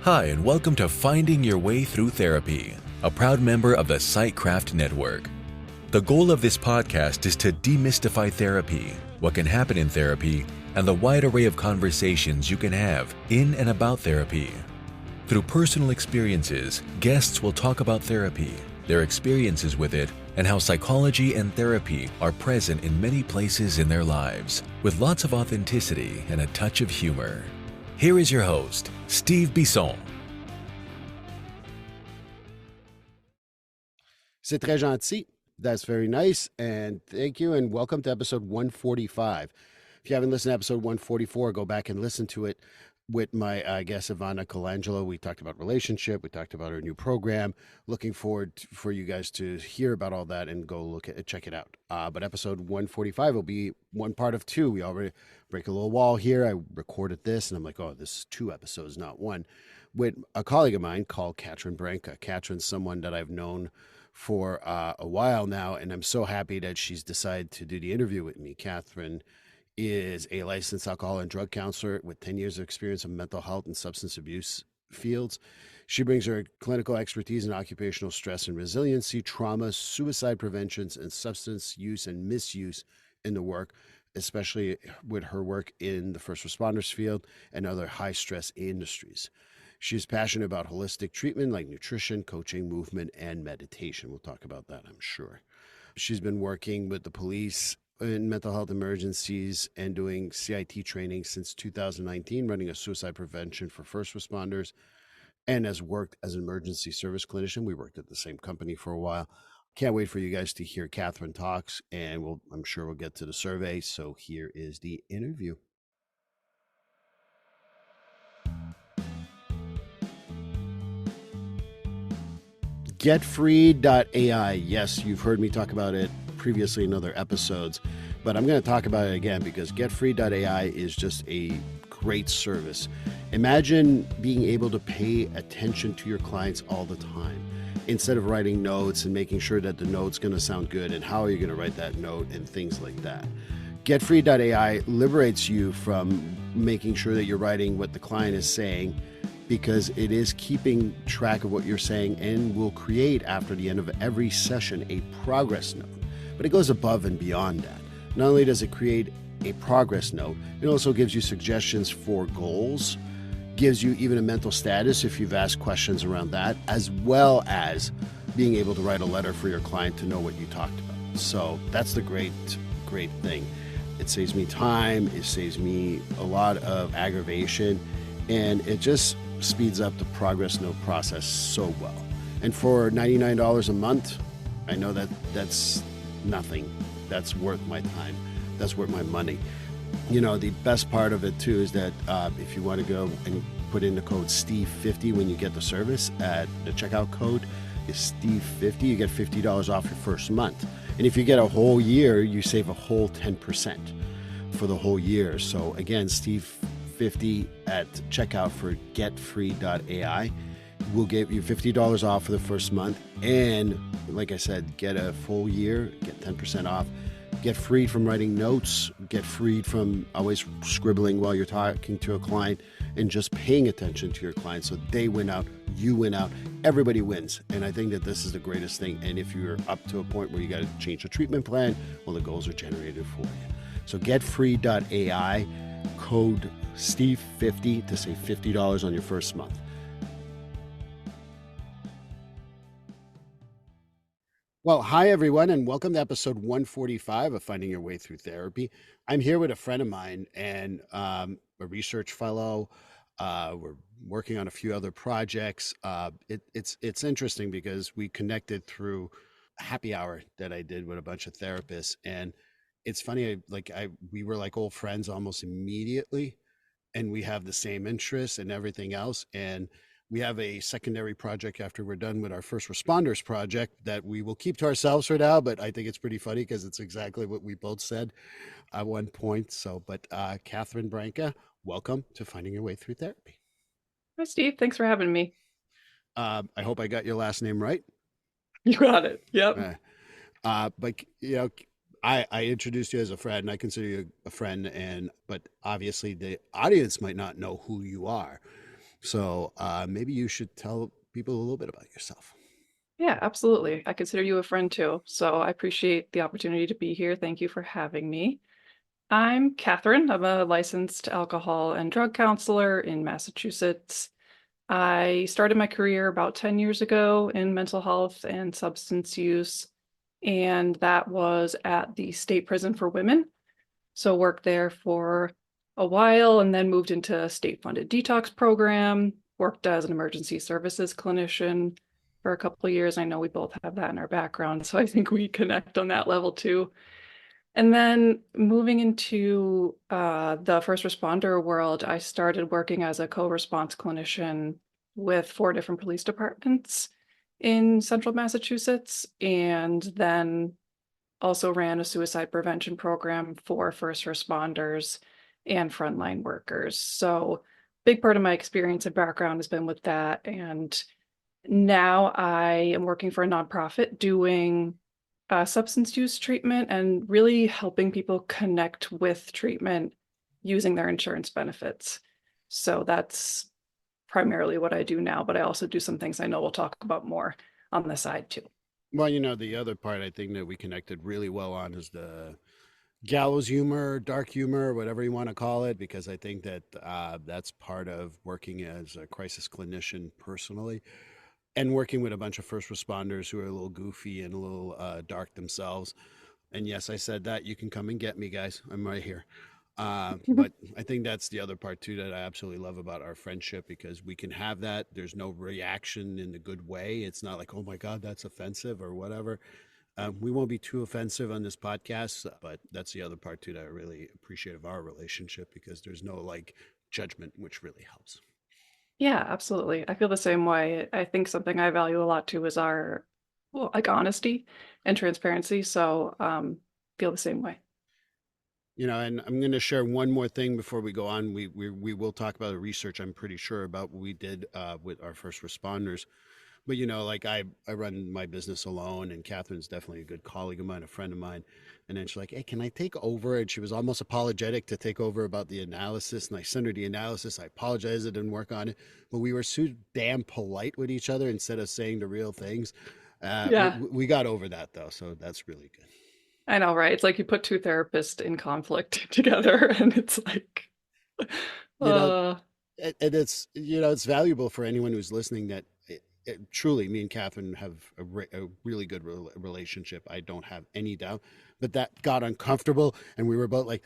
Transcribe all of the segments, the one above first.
Hi, and welcome to Finding Your Way Through Therapy, a proud member of the Sightcraft Network. The goal of this podcast is to demystify therapy, what can happen in therapy, and the wide array of conversations you can have in and about therapy. Through personal experiences, guests will talk about therapy, their experiences with it, and how psychology and therapy are present in many places in their lives, with lots of authenticity and a touch of humor. Here is your host, Steve Bisson. C'est très gentil. That's very nice. And thank you. And welcome to episode 145. If you haven't listened to episode 144, go back and listen to it with my guest, Ivana Colangelo. We talked about relationship. We talked about our new program. Looking forward for you guys to hear about all that and go look at it, check it out. But episode 145 will be one part of two. We already break a little wall here. I recorded this and I'm like, oh, this is two episodes, not one, with a colleague of mine called Katrin Branca. Katrin's someone that I've known for a while now, and I'm so happy that she's decided to do the interview with me. Katrin is a licensed alcohol and drug counselor with 10 years of experience in mental health and substance abuse fields. She brings her clinical expertise in occupational stress and resiliency, trauma, suicide preventions, and substance use and misuse in the work, especially with her work in the first responders field and other high stress industries. She's passionate about holistic treatment like nutrition, coaching, movement, and meditation. We'll talk about that, I'm sure. She's been working with the police in mental health emergencies and doing CIT training since 2019, running a suicide prevention for first responders, and has worked as an emergency service clinician. We worked at the same company for a while. Can't wait for you guys to hear Katrin talks, and I'm sure we'll get to the survey. So here is the interview. GetFree.ai. Yes, you've heard me talk about it previously in other episodes, but I'm going to talk about it again because GetFree.ai is just a great service. Imagine being able to pay attention to your clients all the time instead of writing notes and making sure that the note's going to sound good and how are you going to write that note and things like that. GetFree.ai liberates you from making sure that you're writing what the client is saying, because it is keeping track of what you're saying and will create, after the end of every session, a progress note. But it goes above and beyond that. Not only does it create a progress note, it also gives you suggestions for goals, gives you even a mental status if you've asked questions around that, as well as being able to write a letter for your client to know what you talked about. So that's the great thing. It saves me time, it saves me a lot of aggravation, and it just speeds up the progress note process so well. And for $99 a month, I know that that's nothing. That's worth my time. That's worth my money. You know, the best part of it too is that if you want to go and put in the code Steve50 when you get the service, at the checkout code is Steve50, you get $50 off your first month. And if you get a whole year, you save a whole 10% for the whole year. So again, Steve50 at checkout for getfree.ai will give you $50 off for the first month, and like I said, get a full year, get 10% off, get freed from writing notes, get freed from always scribbling while you're talking to a client, and just paying attention to your client. So they win out, you win out, everybody wins. And I think that this is the greatest thing. And if you're up to a point where you got to change the treatment plan, well, the goals are generated for you. So getfree.ai, code Steve50 to save $50 on your first month. Well, hi, everyone, and welcome to episode 145 of Finding Your Way Through Therapy. I'm here with a friend of mine and a research fellow. We're working on a few other projects. It's interesting because we connected through a happy hour that I did with a bunch of therapists. And it's funny, we were like old friends almost immediately, and we have the same interests and everything else. And we have a secondary project after we're done with our first responders project that we will keep to ourselves for now, but I think it's pretty funny because it's exactly what we both said at one point. So, but Katrin Branca, welcome to Finding Your Way Through Therapy. Hi, Steve. Thanks for having me. I hope I got your last name right. You got it. Yep. But you know, I introduced you as a friend. I consider you a friend, but obviously the audience might not know who you are. So maybe you should tell people a little bit about yourself. Yeah, absolutely. I consider you a friend too. So I appreciate the opportunity to be here. Thank you for having me. I'm Catherine. I'm a licensed alcohol and drug counselor in Massachusetts. I started my career about 10 years ago in mental health and substance use, and that was at the State Prison for Women. So worked there for a while and then moved into a state-funded detox program, worked as an emergency services clinician for a couple of years. I know we both have that in our background, so I think we connect on that level too. And then moving into the first responder world, I started working as a co-response clinician with 4 different police departments in central Massachusetts, and then also ran a suicide prevention program for first responders and frontline workers. So, big part of my experience and background has been with that. And now I am working for a nonprofit doing substance use treatment and really helping people connect with treatment using their insurance benefits. So, that's primarily what I do now, but I also do some things I know we'll talk about more on the side too. Well, the other part I think that we connected really well on is the gallows humor, dark humor, whatever you want to call it, because I think that that's part of working as a crisis clinician personally and working with a bunch of first responders who are a little goofy and a little dark themselves. And yes, I said that. You can come and get me, guys. I'm right here. But I think that's the other part too that I absolutely love about our friendship because we can have that. There's no reaction in the good way. It's not like, oh my God, that's offensive or whatever. We won't be too offensive on this podcast, but that's the other part too that I really appreciate of our relationship because there's no like judgment, which really helps. Yeah, absolutely. I feel the same way. I think something I value a lot too is our, well, like honesty and transparency. So, feel the same way. And I'm going to share one more thing before we go on. We will talk about the research. I'm pretty sure about what we did with our first responders. But like I run my business alone, and Catherine's definitely a good colleague of mine, a friend of mine. And then she's like, "Hey, can I take over?" And she was almost apologetic to take over about the analysis. And I sent her the analysis. I apologize, it didn't work on it, but we were so damn polite with each other instead of saying the real things. Yeah, We got over that though, so that's really good. I know, right? It's like you put two therapists in conflict together, and it's like, You know, uh, and it's valuable for anyone who's listening that truly me and Catherine have a really good relationship. I don't have any doubt, but that got uncomfortable and we were both like,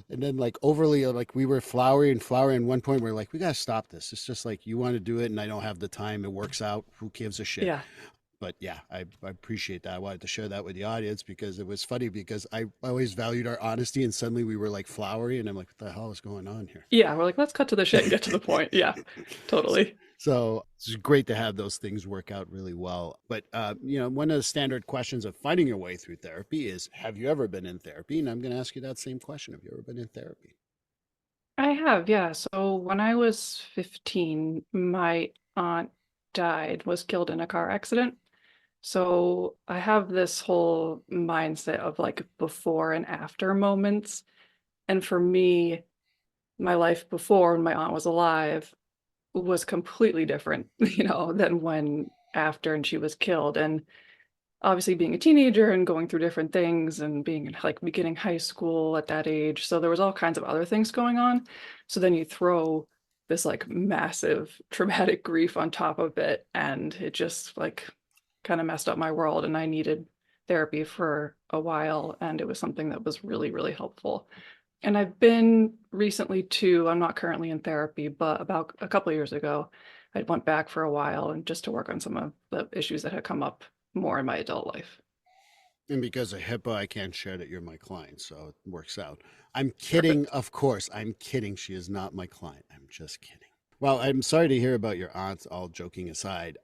and then like overly like we were flowery and flowery. And one point we are like, we got to stop this. It's just like you want to do it and I don't have the time. It works out. Who gives a shit? yeah. But yeah, I appreciate that. I wanted to share that with the audience because it was funny because I always valued our honesty and suddenly we were like flowery and I'm like, what the hell is going on here? Yeah, we're like, let's cut to the shit and get to the point. Yeah, totally. So it's great to have those things work out really well. But, one of the standard questions of finding your way through therapy is, have you ever been in therapy? And I'm going to ask you that same question. Have you ever been in therapy? I have, yeah. So when I was 15, my aunt died, was killed in a car accident. So I have this whole mindset of like before and after moments. And for me, my life before when my aunt was alive was completely different, than when after and she was killed. And obviously being a teenager and going through different things and being like beginning high school at that age. So there was all kinds of other things going on. So then you throw this like massive traumatic grief on top of it, and it just like kind of messed up my world. And I needed therapy for a while, and it was something that was really, really helpful. And I've been recently too, I'm not currently in therapy, but about a couple of years ago, I went back for a while and just to work on some of the issues that had come up more in my adult life. And because of HIPAA, I can't share that you're my client. So it works out. I'm kidding. Perfect. Of course, I'm kidding. She is not my client. I'm just kidding. Well, I'm sorry to hear about your aunt, all joking aside.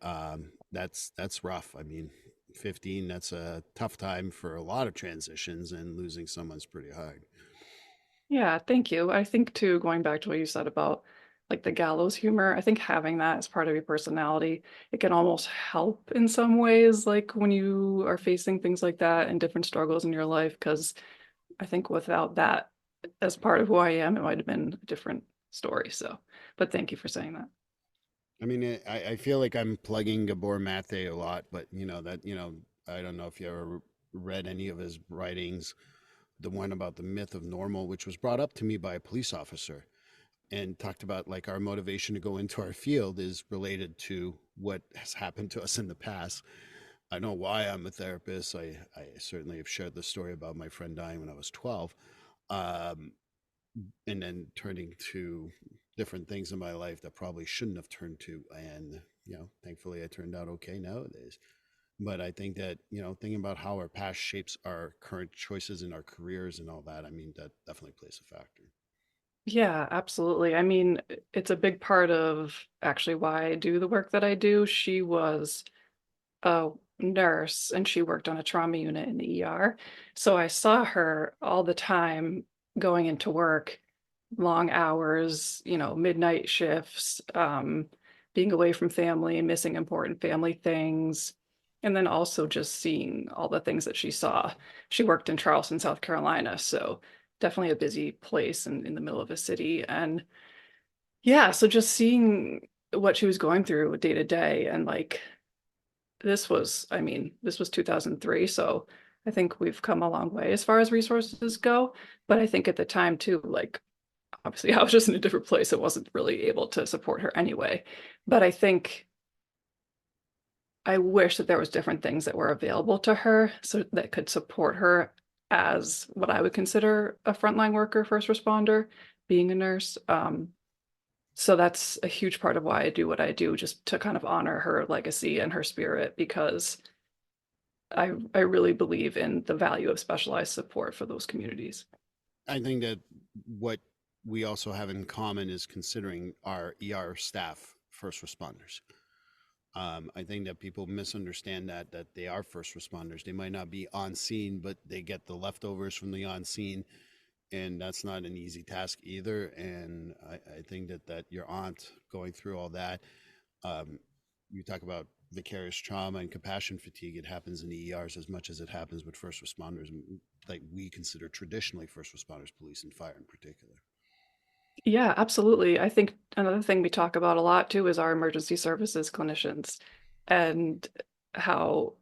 That's rough. I mean, 15, that's a tough time for a lot of transitions and losing someone's pretty hard. Yeah, thank you. I think too, going back to what you said about like the gallows humor, I think having that as part of your personality, it can almost help in some ways, like when you are facing things like that and different struggles in your life. Because I think without that as part of who I am, it might have been a different story. So, but thank you for saying that. I mean, I feel like I'm plugging Gabor Mate a lot, but I don't know if you ever read any of his writings. The one about the myth of normal, which was brought up to me by a police officer, and talked about like our motivation to go into our field is related to what has happened to us in the past. I know why I'm a therapist. I certainly have shared the story about my friend dying when I was 12. Um, and then turning to different things in my life that probably shouldn't have turned to. And, thankfully I turned out okay nowadays. But I think that, thinking about how our past shapes our current choices in our careers and all that, I mean, that definitely plays a factor. Yeah, absolutely. I mean, it's a big part of actually why I do the work that I do. She was a nurse and she worked on a trauma unit in the ER. So I saw her all the time going into work, long hours, midnight shifts, being away from family and missing important family things. And then also just seeing all the things that she saw. She worked in Charleston, South Carolina. So definitely a busy place and in the middle of a city. And yeah, so just seeing what she was going through day to day and like this was 2003, so I think we've come a long way as far as resources go. But I think at the time too, like obviously I was just in a different place. I wasn't really able to support her anyway. But I think I wish that there was different things that were available to her so that could support her as what I would consider a frontline worker, first responder, being a nurse. So that's a huge part of why I do what I do, just to kind of honor her legacy and her spirit, because I really believe in the value of specialized support for those communities. I think that what we also have in common is considering our ER staff first responders. I think that people misunderstand that they are first responders. They might not be on scene, but they get the leftovers from the on scene, and that's not an easy task either. And I think that your aunt going through all that, you talk about vicarious trauma and compassion fatigue. It happens in the ERs as much as it happens with first responders, like we consider traditionally first responders, police and fire in particular. Yeah, absolutely. I think another thing we talk about a lot too is our emergency services clinicians and how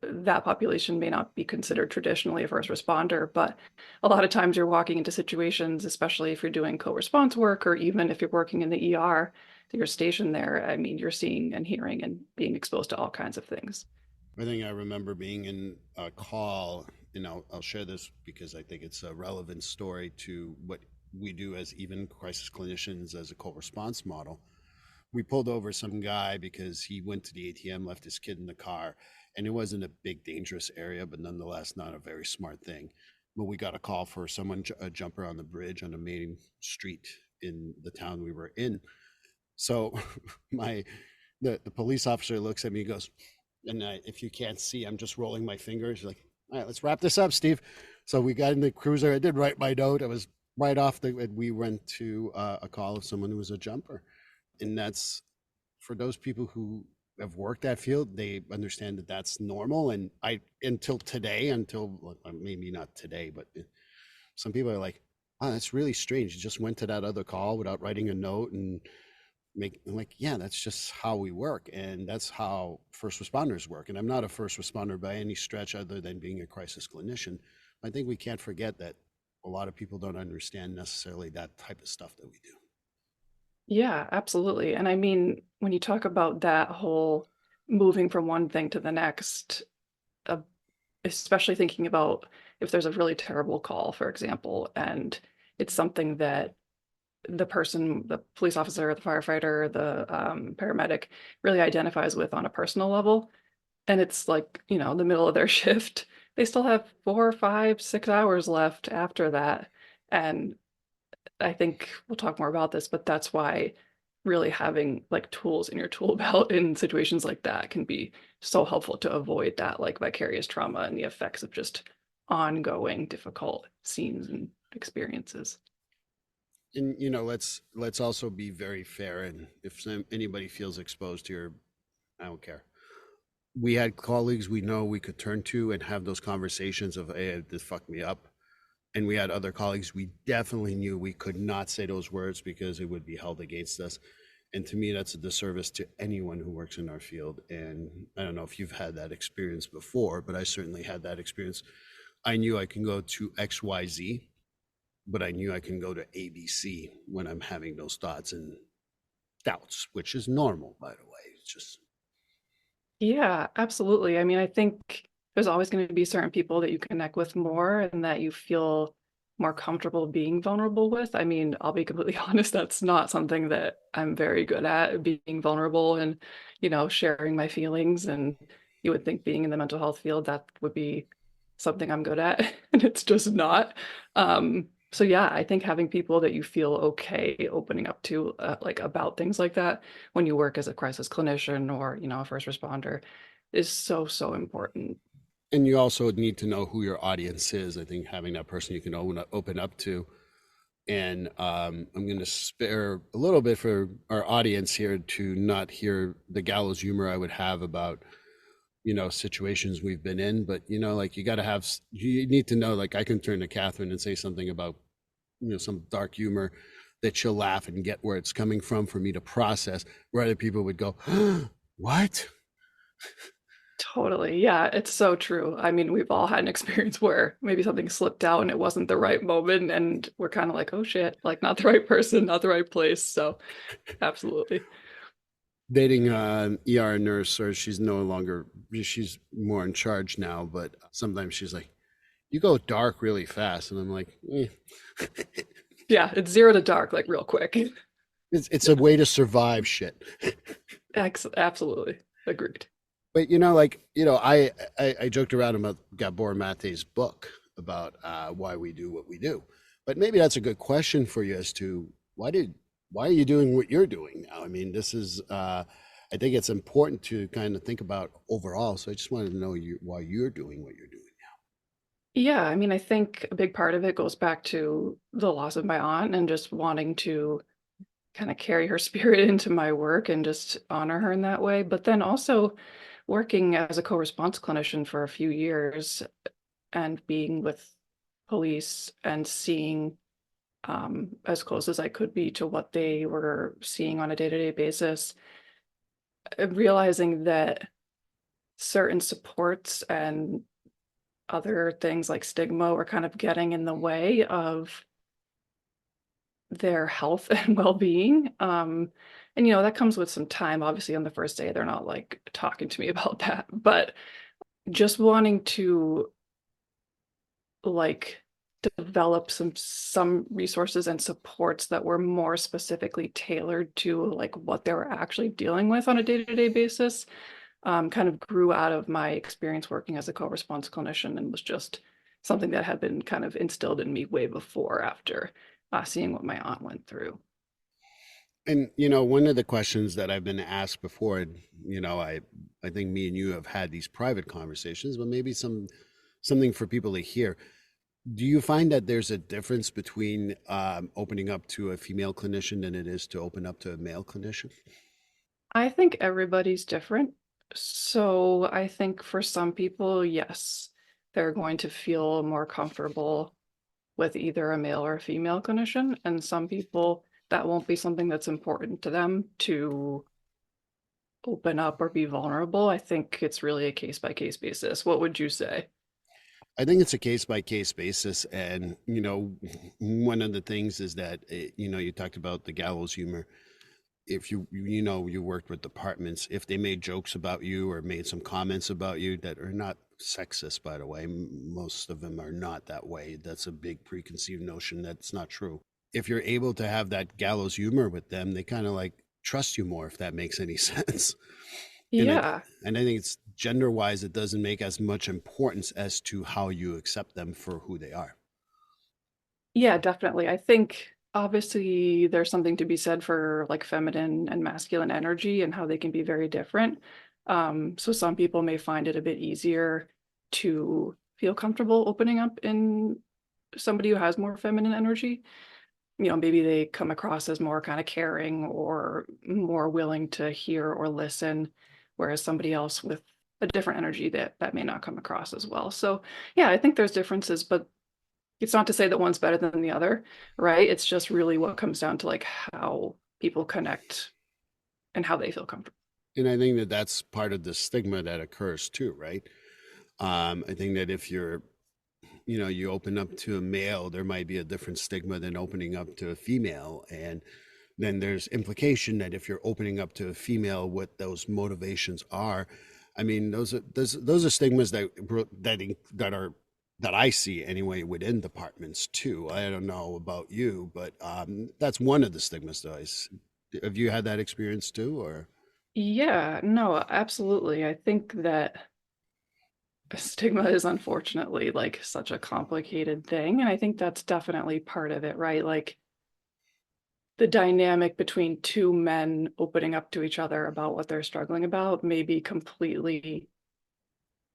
that population may not be considered traditionally a first responder, but a lot of times you're walking into situations, especially if you're doing co-response work or even if you're working in the ER, that you're stationed there. I mean, you're seeing and hearing and being exposed to all kinds of things. I think I remember being in a call, I'll share this because I think it's a relevant story to what we do as even crisis clinicians as a co-response model. We pulled over some guy because he went to the ATM, left his kid in the car, and it wasn't a big dangerous area, but nonetheless not a very smart thing. But we got a call for someone, a jumper on the bridge on the main street in the town we were in. So my the police officer looks at me, goes, and if you can't see, I'm just rolling my fingers like, all right, let's wrap this up, Steve. So we got in the cruiser. I did write my note. I was right off we went to a call of someone who was a jumper. And that's for those people who have worked that field, they understand that that's normal. And until maybe not today, but some people are like, oh, that's really strange. You just went to that other call without writing a note and I'm like, yeah, that's just how we work. And that's how first responders work. And I'm not a first responder by any stretch other than being a crisis clinician. I think we can't forget that a lot of people don't understand necessarily that type of stuff that we do. Yeah, absolutely. And I mean, when you talk about that whole moving from one thing to the next, uh, especially thinking about if there's a really terrible call, for example, and it's something that the person, the police officer, the firefighter, the paramedic really identifies with on a personal level. And it's like, the middle of their shift, they still have 4, 5, 6 hours left after that. And I think we'll talk more about this, but that's why really having like tools in your tool belt in situations like that can be so helpful to avoid that like vicarious trauma and the effects of just ongoing difficult scenes and experiences. And let's also be very fair. And if anybody feels exposed here, I don't care. We had colleagues we know we could turn to and have those conversations of, hey, this fucked me up. and we had other colleagues, we definitely knew we could not say those words because it would be held against us. And to me, that's a disservice to anyone who works in our field. And I don't know if you've had that experience before, but I certainly had that experience. I knew I can go to XYZ, but I knew I can go to ABC when I'm having those thoughts and doubts, which is normal, by the way. It's just, Yeah, absolutely. I mean, I think there's always going to be certain people that you connect with more and that you feel more comfortable being vulnerable with. I mean, I'll be completely honest, that's not something that I'm very good at, being vulnerable and, sharing my feelings. And you would think being in the mental health field, that would be something I'm good at, and it's just not. So yeah, I think having people that you feel okay opening up to, like about things like that when you work as a crisis clinician or, a first responder is so, so important. and you also need to know who your audience is. I think having that person you can open up to. And I'm going to spare a little bit for our audience here to not hear the gallows humor I would have about, situations we've been in. But, like you got to have, you need to know, like I can turn to Catherine and say something about, some dark humor that she'll laugh and get where it's coming from for me to process, where other people would go, what? Totally. Yeah, it's so true. I mean, we've all had an experience where maybe something slipped out and it wasn't the right moment, and we're kind of like, oh shit, like not the right person, not the right place. So, absolutely. Dating an ER nurse, or she's no longer, she's more in charge now, but sometimes she's like, you go dark really fast. And I'm like, Yeah, it's zero to dark, like real quick. it's a way to survive shit. Absolutely. Agreed. But I joked around about Gabor Mate's book about why we do what we do. But maybe that's a good question for you as to why are you doing what you're doing now? I mean, this is I think it's important to kind of think about overall. So I just wanted to know why you're doing what you're doing Yeah, I mean, I think a big part of it goes back to the loss of my aunt and just wanting to kind of carry her spirit into my work and just honor her in that way. But then also working as a co-response clinician for a few years and being with police and seeing as close as I could be to what they were seeing on a day-to-day basis, realizing that certain supports and other things like stigma were kind of getting in the way of their health and well-being. And that comes with some time. Obviously, on the first day, they're not like talking to me about that, but just wanting to like develop some resources and supports that were more specifically tailored to like what they were actually dealing with on a day-to-day basis, kind of grew out of my experience working as a co-response clinician and was just something that had been kind of instilled in me way before after seeing what my aunt went through. And one of the questions that I've been asked before, and I think me and you have had these private conversations, but maybe something for people to hear. Do you find that there's a difference between opening up to a female clinician than it is to open up to a male clinician? I think everybody's different. So I think for some people, yes, they're going to feel more comfortable with either a male or a female clinician. And some people, that won't be something that's important to them to open up or be vulnerable. I think it's really a case by case basis. What would you say? I think it's a case by case basis. And, one of the things is that, you talked about the gallows humor. If you worked with departments, if they made jokes about you or made some comments about you that are not sexist, by the way, most of them are not that way. That's a big preconceived notion that's not true. If you're able to have that gallows humor with them, they kind of like trust you more, if that makes any sense. Yeah. And I think it's gender wise, it doesn't make as much importance as to how you accept them for who they are. Yeah, definitely. I think obviously there's something to be said for like feminine and masculine energy and how they can be very different. So some people may find it a bit easier to feel comfortable opening up in somebody who has more feminine energy. Maybe they come across as more kind of caring or more willing to hear or listen, whereas somebody else with a different energy that may not come across as well. So yeah, I think there's differences, but It's not to say that one's better than the other, right? It's just really what comes down to like how people connect and how they feel comfortable. And I think that that's part of the stigma that occurs too, right? I think that if you're, you open up to a male, there might be a different stigma than opening up to a female. And then there's implication that if you're opening up to a female, what those motivations are. I mean, those are stigmas that I see anyway within departments too. I don't know about you, but that's one of the stigmas that have you had that experience too, or? Yeah, no, absolutely. I think that stigma is unfortunately like such a complicated thing. And I think that's definitely part of it, right? Like the dynamic between two men opening up to each other about what they're struggling about may be completely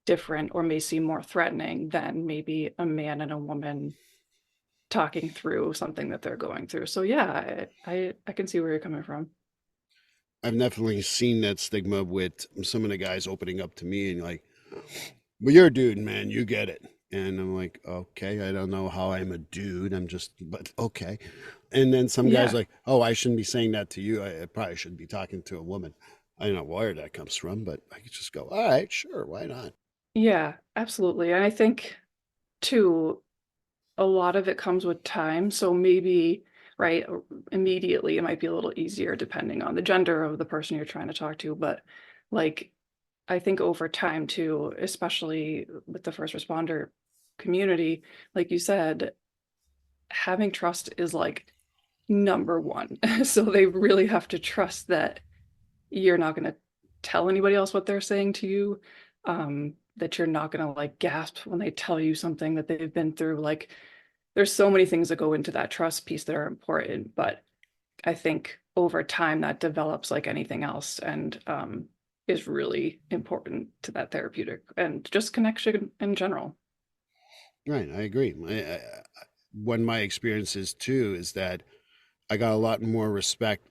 different or may seem more threatening than maybe a man and a woman talking through something that they're going through. So yeah, I can see where you're coming from. I've definitely seen that stigma with some of the guys opening up to me and like, well, you're a dude, man, you get it. And I'm like, okay, I don't know how I'm a dude. But okay. And then some guys Yeah. like, oh, I shouldn't be saying that to you. I probably should be talking to a woman. I don't know where that comes from, but I could just go, all right, sure, why not? Yeah, absolutely. And I think too, a lot of it comes with time. So maybe, right, immediately it might be a little easier depending on the gender of the person you're trying to talk to. But like, I think over time too, especially with the first responder community, like you said, having trust is like number one. So they really have to trust that you're not going to tell anybody else what they're saying to you, that you're not going to like gasp when they tell you something that they've been through. Like there's so many things that go into that trust piece that are important, but I think over time that develops like anything else and is really important to that therapeutic and just connection in general. Right, I agree. One of my experiences too is that I got a lot more respect,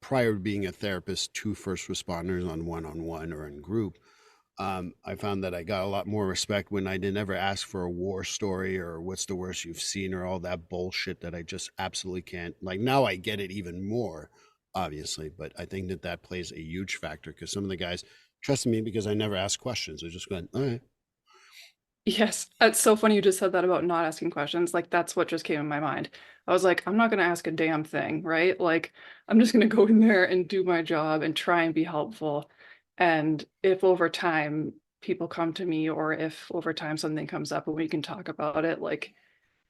prior to being a therapist to first responders on one or in group. I found that I got a lot more respect when I didn't ever ask for a war story or what's the worst you've seen or all that bullshit that I just absolutely can't. Like now I get it even more, obviously, but I think that that plays a huge factor because some of the guys trusted me because I never asked questions. They're just going, all right. Yes, it's so funny you just said that about not asking questions. Like that's what just came in my mind. I was like, I'm not going to ask a damn thing, right? Like I'm just going to go in there and do my job and try and be helpful. And if over time people come to me or if over time something comes up and we can talk about it, like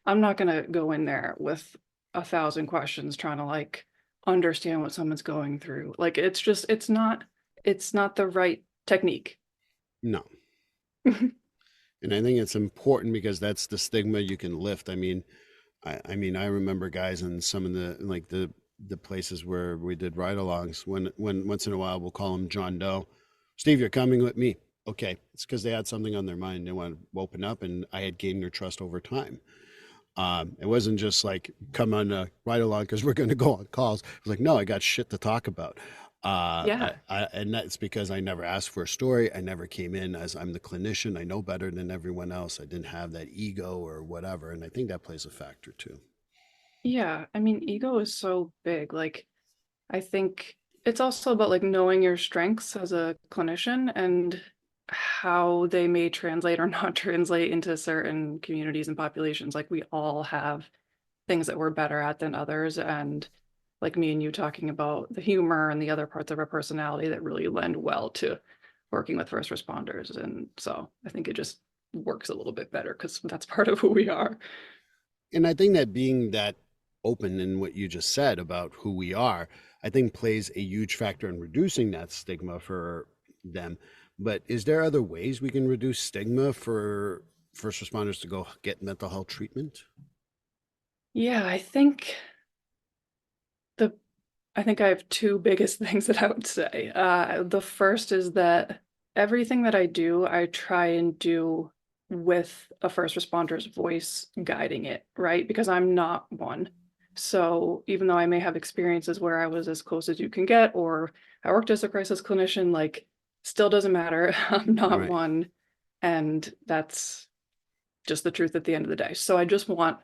I'm not going to go in there with 1,000 questions trying to like understand what someone's going through. Like it's just it's not the right technique. No. And I think it's important because that's the stigma you can lift. I mean, I remember guys in some of the places where we did ride-alongs when once in a while we'll call them John Doe. Steve, you're coming with me. Okay, it's because they had something on their mind they want to open up, and I had gained their trust over time. It wasn't just like come on a ride along because we're going to go on calls. It was like, no, I got shit to talk about. Yeah. And that's because I never asked for a story. I never came in as I'm the clinician. I know better than everyone else. I didn't have that ego or whatever. And I think that plays a factor too. Yeah, I mean, ego is so big. Like, I think it's also about like knowing your strengths as a clinician and how they may translate or not translate into certain communities and populations. Like, we all have things that we're better at than others. And like me and you talking about the humor and the other parts of our personality that really lend well to working with first responders. And so I think it just works a little bit better because that's part of who we are. And I think that being that open in what you just said about who we are, I think plays a huge factor in reducing that stigma for them. But is there other ways we can reduce stigma for first responders to go get mental health treatment? Yeah, the I think I have two biggest things that I would say. The first is that everything that I do, I try and do with a first responder's voice guiding it, right? Because I'm not one. So even though I may have experiences where I was as close as you can get, or I worked as a crisis clinician, like still doesn't matter. I'm not Right. one. And just the truth at the end of the day. So I just want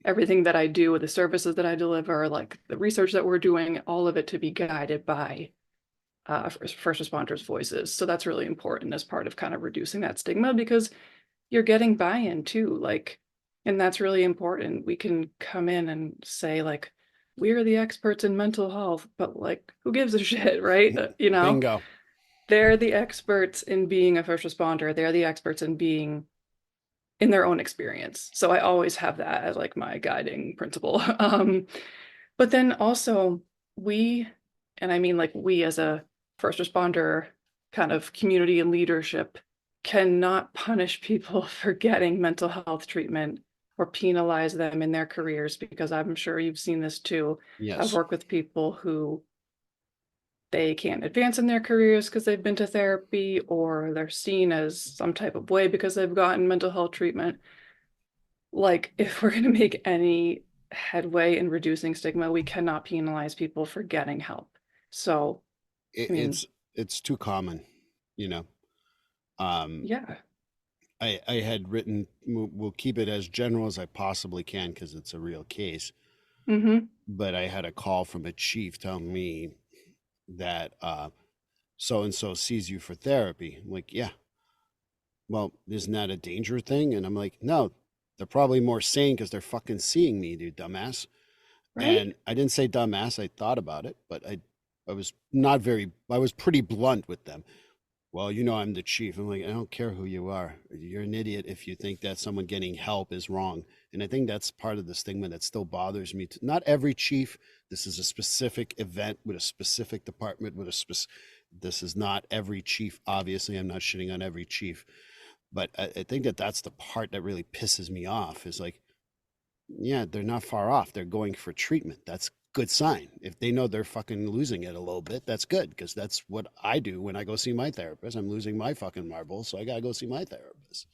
everything that I do, the services that I deliver, like the research that we're doing, all of it to be guided by first responders' voices. So that's really important as part of kind of reducing that stigma, because you're getting buy-in too, like, and that's really important. We can come in and say like, we are the experts in mental health, but like, who gives a shit, right? You know, Bingo. they're the experts in being a first responder. They're the experts in being in their own experience. So I always have that as like my guiding principle. But then also we, and I mean like we as a first responder kind of community and leadership, cannot punish people for getting mental health treatment or penalize them in their careers, because I'm sure you've seen this too. I've Yes. worked with people who they can't advance in their careers because they've been to therapy, or they're seen as some type of way because they've gotten mental health treatment. Like, if we're going to make any headway in reducing stigma, we cannot penalize people for getting help. So, It, I mean, it's too common, you know. Um, yeah. I had written, we'll keep it as general as I possibly can because it's a real case. Mm-hmm. But I had a call from a chief telling me that so and so sees you for therapy. I'm like, yeah, well, isn't that a danger thing? And I'm like, no, they're probably more sane because they're fucking seeing me, you dumbass. Right? And I didn't say dumbass. I thought about it, but I was not very, I was pretty blunt with them. Well, you know, I'm the chief. I'm like, I don't care who you are. You're an idiot if you think that someone getting help is wrong. And I think that's part of the stigma that still bothers me. Not every chief. This is a specific event with a specific department with a specific. This is not every chief. Obviously, I'm not shitting on every chief, but I think that that's the part that really pisses me off. Is like, yeah, they're not far off. They're going for treatment. That's good sign. If they know they're fucking losing it a little bit, that's good because that's what I do when I go see my therapist. I'm losing my fucking marbles, so I gotta go see my therapist.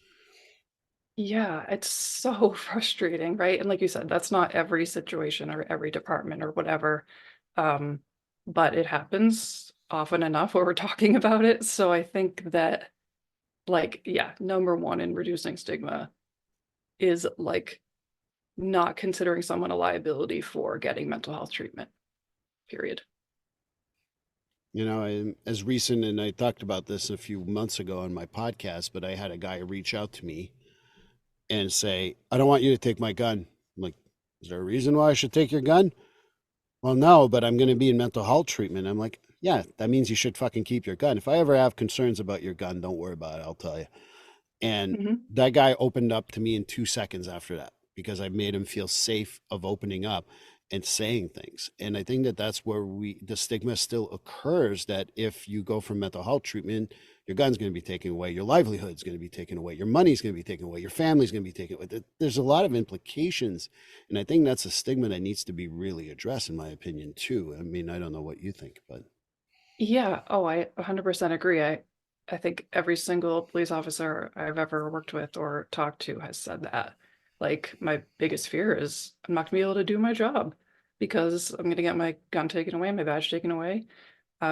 Yeah, it's so frustrating, right? And like you said, that's not every situation or every department or whatever. Um, but it happens often enough where we're talking about it. So I think that, like, yeah, number one in reducing stigma is like not considering someone a liability for getting mental health treatment, period. You know, as recent, and I talked about this a few months ago on my podcast, but I had a guy reach out to me and say, I don't want you to take my gun. I'm like, is there a reason why I should take your gun? Well, no, but I'm going to be in mental health treatment. I'm like, yeah, that means you should fucking keep your gun. If I ever have concerns about your gun, don't worry about it. I'll tell you. And Hmm. that guy opened up to me in 2 seconds after that because I made him feel safe of opening up and saying things. And I think that that's where the stigma still occurs that if you go for mental health treatment, your gun's going to be taken away, your livelihood's going to be taken away, your money's going to be taken away, your family's going to be taken away. There's a lot of implications. And I think that's a stigma that needs to be really addressed, in my opinion, too. I mean, I don't know what you think, but Yeah. Oh, I 100% agree. I think every single police officer I've ever worked with or talked to has said that. Like, my biggest fear is I'm not gonna be able to do my job because I'm gonna get my gun taken away, my badge taken away,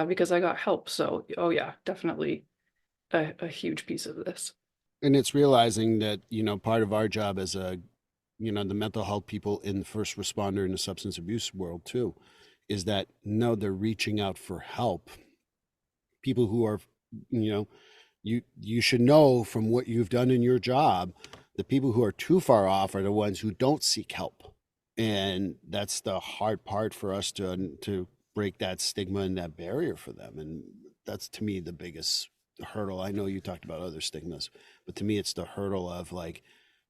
because I got help. So, oh yeah, definitely a huge piece of this. and it's realizing that, you know, part of our job as a, you know, the mental health people in the first responder in the substance abuse world too, is that no, they're reaching out for help. People who are, you know, you should know from what you've done in your job, the people who are too far off are the ones who don't seek help. And that's the hard part for us to break that stigma and that barrier for them. And that's to me the biggest hurdle. I know you talked about other stigmas, but to me it's the hurdle of like,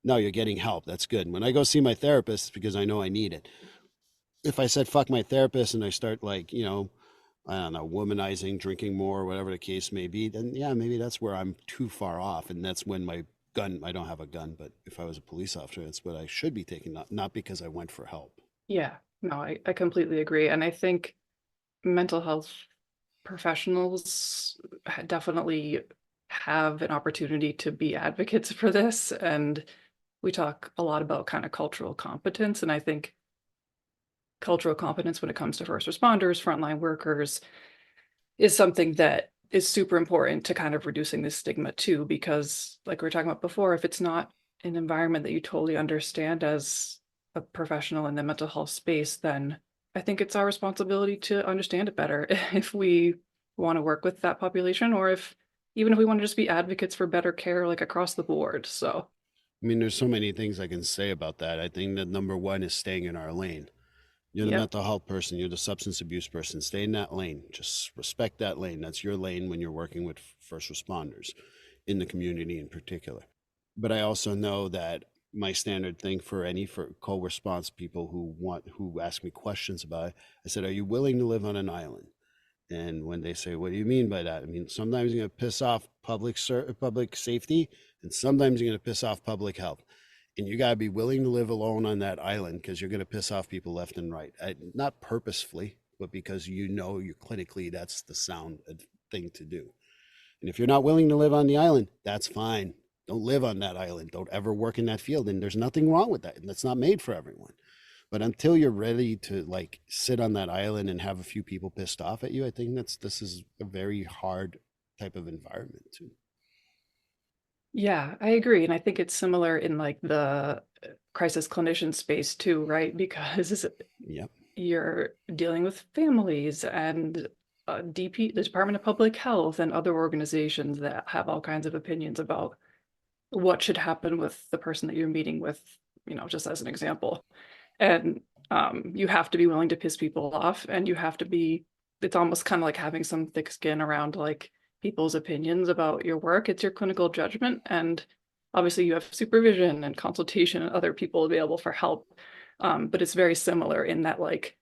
no, you're getting help. That's good. When I go see my therapist, it's because I know I need it. If I said fuck my therapist and I start like, you know, I don't know, womanizing, drinking more, whatever the case may be, then yeah, maybe that's where I'm too far off. And that's when my gun, I don't have a gun, but if I was a police officer, that's what I should be taking, not because I went for help. Yeah, no, I completely agree. And I think mental health professionals definitely have an opportunity to be advocates for this. And we talk a lot about kind of cultural competence. And I think cultural competence when it comes to first responders, frontline workers, is something that is super important to kind of reducing this stigma too, because like we were talking about before, if it's not an environment that you totally understand as a professional in the mental health space, then I think it's our responsibility to understand it better if we want to work with that population, or if even if we want to just be advocates for better care like across the board. So I mean, there's so many things I can say about that. I think that number one is staying in our lane. You're the yep. mental health person, you're the substance abuse person. Stay in that lane. Just respect that lane. That's your lane when you're working with first responders in the community in particular. But I also know that my standard thing for any for co-response people who ask me questions about it, I said, are you willing to live on an island? And when they say, what do you mean by that? I mean, sometimes you're going to piss off public safety, and sometimes you're going to piss off public health. And you got to be willing to live alone on that island because you're going to piss off people left and right. Not purposefully, but because you know you're clinically, that's the sound thing to do. And if you're not willing to live on the island, that's fine. Don't live on that island. Don't ever work in that field. And there's nothing wrong with that. And that's not made for everyone. But until you're ready to like sit on that island and have a few people pissed off at you, I think this is a very hard type of environment too. Yeah, I agree. And I think it's similar in like the crisis clinician space too, right? Because Yep. you're dealing with families and the Department of Public Health and other organizations that have all kinds of opinions about what should happen with the person that you're meeting with, just as an example. And you have to be willing to piss people off, and you have to be, it's almost kind of like having some thick skin around like people's opinions about your work. It's your clinical judgment. And obviously you have supervision and consultation and other people available for help. But it's very similar in that like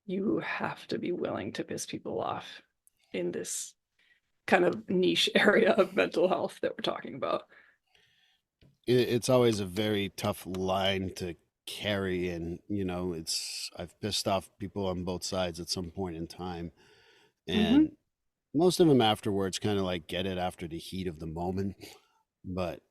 you have to be willing to piss people off in this kind of niche area of mental health that we're talking about. It's always a very tough line to carry, and it's I've pissed off people on both sides at some point in time, Hmm. and most of them afterwards kind of like get it after the heat of the moment. But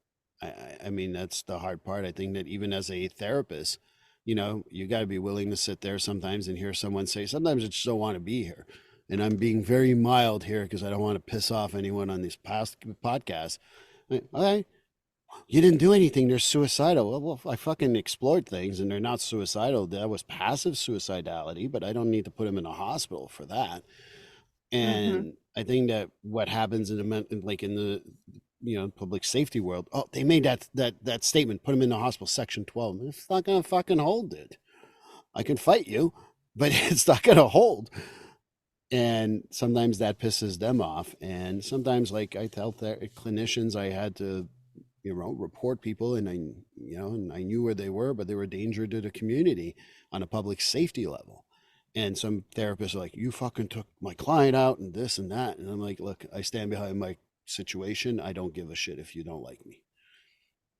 I mean, that's the hard part. I think that even as a therapist, you got to be willing to sit there sometimes and hear someone say, sometimes I just don't want to be here. And I'm being very mild here because I don't want to piss off anyone on these past podcasts. Okay, you didn't do anything. They're suicidal. Well, I fucking explored things and they're not suicidal. That was passive suicidality, but I don't need to put them in a hospital for that. Hmm. And I think that what happens in like in the public safety world, oh, they made that statement, put them in the hospital, section 12. It's not gonna fucking hold, dude. I can fight you, but it's not gonna hold. And sometimes that pisses them off. And sometimes, like I tell clinicians, I had to report people, and I knew where they were, but they were a danger to the community on a public safety level. And some therapists are like, you fucking took my client out and this and that. And I'm like, look, I stand behind my situation. I don't give a shit if you don't like me.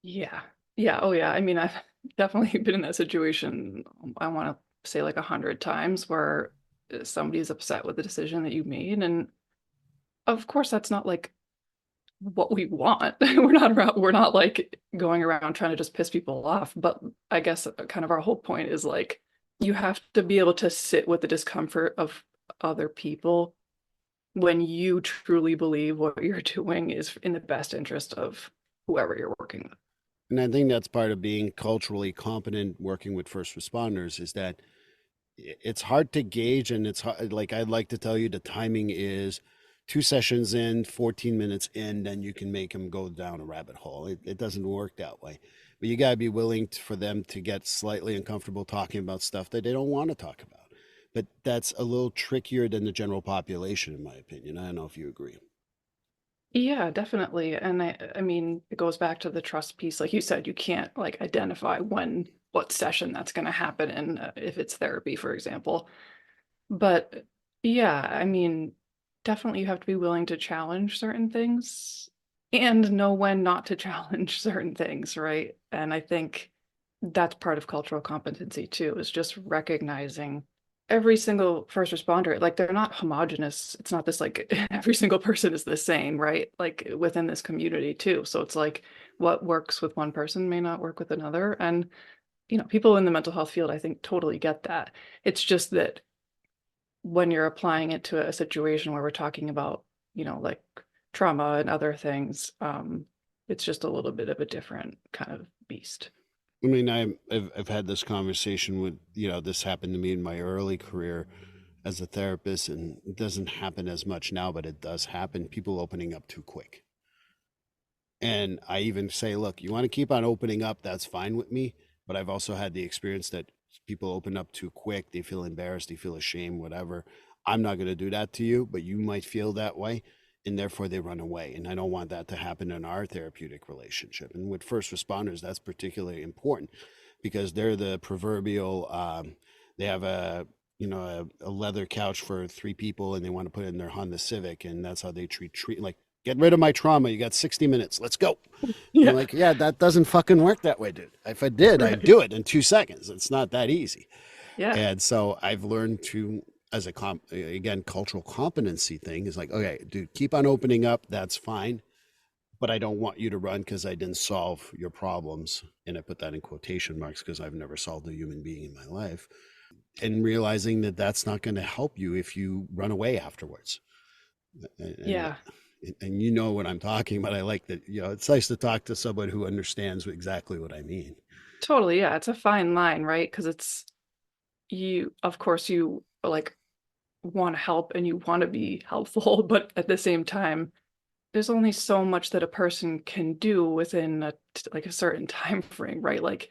Yeah. Yeah. Oh, yeah. I mean, I've definitely been in that situation. I want to say like 100 times where somebody's upset with the decision that you made. And of course, that's not like what we want. We're not like going around trying to just piss people off. But I guess kind of our whole point is like, you have to be able to sit with the discomfort of other people when you truly believe what you're doing is in the best interest of whoever you're working with. And I think that's part of being culturally competent working with first responders is that it's hard to gauge. And it's hard, like I'd like to tell you the timing is 2 sessions in, 14 minutes in, then you can make them go down a rabbit hole. It doesn't work that way. But you got to be willing for them to get slightly uncomfortable talking about stuff that they don't want to talk about. But that's a little trickier than the general population, in my opinion. I don't know if you agree. Yeah, definitely. And I mean, it goes back to the trust piece. Like you said, you can't like identify what session that's going to happen in, if it's therapy, for example. But yeah, I mean, definitely you have to be willing to challenge certain things and know when not to challenge certain things, right? And I think that's part of cultural competency too, is just recognizing every single first responder, like they're not homogenous. It's not this like every single person is the same, right? Like within this community too. So it's like what works with one person may not work with another. And, people in the mental health field, I think totally get that. It's just that when you're applying it to a situation where we're talking about, like trauma and other things, It's just a little bit of a different kind of beast. I mean, I've had this conversation with, this happened to me in my early career as a therapist, and it doesn't happen as much now, but it does happen. People opening up too quick. And I even say, look, you want to keep on opening up, that's fine with me. But I've also had the experience that people open up too quick. They feel embarrassed, they feel ashamed, whatever. I'm not going to do that to you, but you might feel that way. And therefore they run away. And I don't want that to happen in our therapeutic relationship. And with first responders, that's particularly important because they're the proverbial, they have a leather couch for 3 people and they want to put it in their Honda Civic. And that's how they treat like, get rid of my trauma. You got 60 minutes. Let's go. Yeah. I'm like, yeah, that doesn't fucking work that way, dude. If I did, I'd do it in 2 seconds. It's not that easy. Yeah. And so I've learned to, as again, cultural competency thing is like, okay, dude, keep on opening up. That's fine. But I don't want you to run because I didn't solve your problems. And I put that in quotation marks because I've never solved a human being in my life. And realizing that that's not going to help you if you run away afterwards. Yeah. And you know what I'm talking about. I like that, it's nice to talk to someone who understands exactly what I mean. Totally. Yeah. It's a fine line, right? Because it's of course, you like want to help and you want to be helpful, but at the same time, there's only so much that a person can do within a certain time frame, right? Like,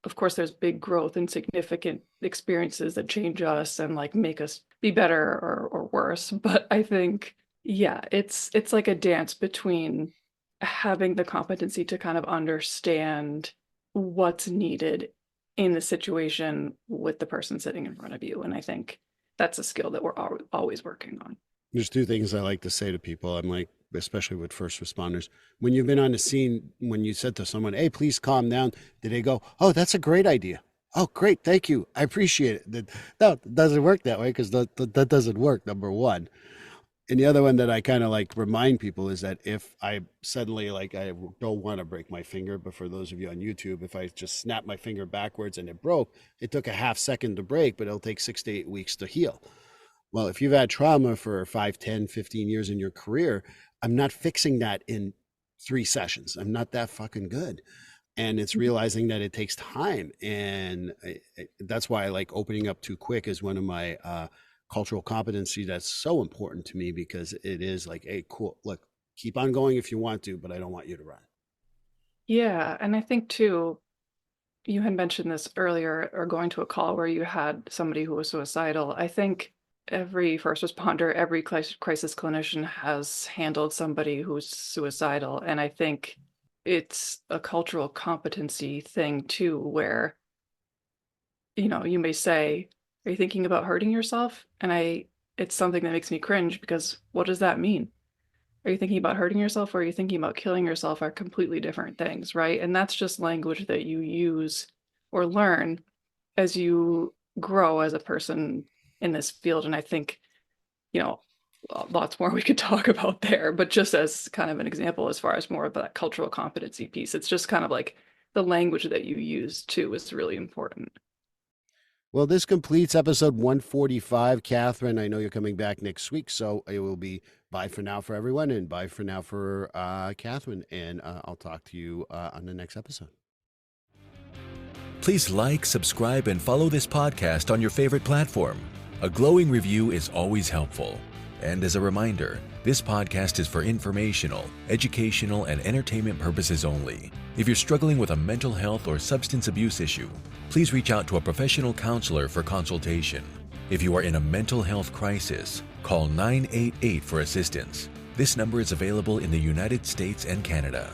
of course, there's big growth and significant experiences that change us and like make us be better or worse. But I think, yeah, it's like a dance between having the competency to kind of understand what's needed in the situation with the person sitting in front of you. And I think that's a skill that we're always working on. There's 2 things I like to say to people. I'm like, especially with first responders, when you've been on the scene, when you said to someone, hey, please calm down, did they go, oh, that's a great idea? Oh, great. Thank you. I appreciate it. No, it doesn't work that way because that doesn't work, number one. And the other one that I kind of like remind people is that if I suddenly, like, I don't want to break my finger, but for those of you on YouTube, if I just snap my finger backwards and it broke, it took a half second to break, but it'll take 6 to 8 weeks to heal. Well, if you've had trauma for 5, 10, 15 years in your career, I'm not fixing that in 3 sessions. I'm not that fucking good. And it's realizing that it takes time. And that's why I like opening up too quick is one of my cultural competency that's so important to me because it is like, hey, cool, look, keep on going if you want to, but I don't want you to run. Yeah. And I think too, you had mentioned this earlier or going to a call where you had somebody who was suicidal. I think every first responder, every crisis clinician has handled somebody who's suicidal. And I think it's a cultural competency thing too, where, you may say, are you thinking about hurting yourself? And it's something that makes me cringe because what does that mean? Are you thinking about hurting yourself or are you thinking about killing yourself are completely different things, right? And that's just language that you use or learn as you grow as a person in this field. And I think, lots more we could talk about there, but just as kind of an example, as far as more of that cultural competency piece, it's just kind of like the language that you use too is really important. Well, this completes episode 145. Catherine, I know you're coming back next week, so it will be bye for now for everyone and bye for now for Catherine. And I'll talk to you on the next episode. Please like, subscribe, and follow this podcast on your favorite platform. A glowing review is always helpful. And as a reminder, this podcast is for informational, educational, and entertainment purposes only. If you're struggling with a mental health or substance abuse issue, please reach out to a professional counselor for consultation. If you are in a mental health crisis, call 988 for assistance. This number is available in the United States and Canada.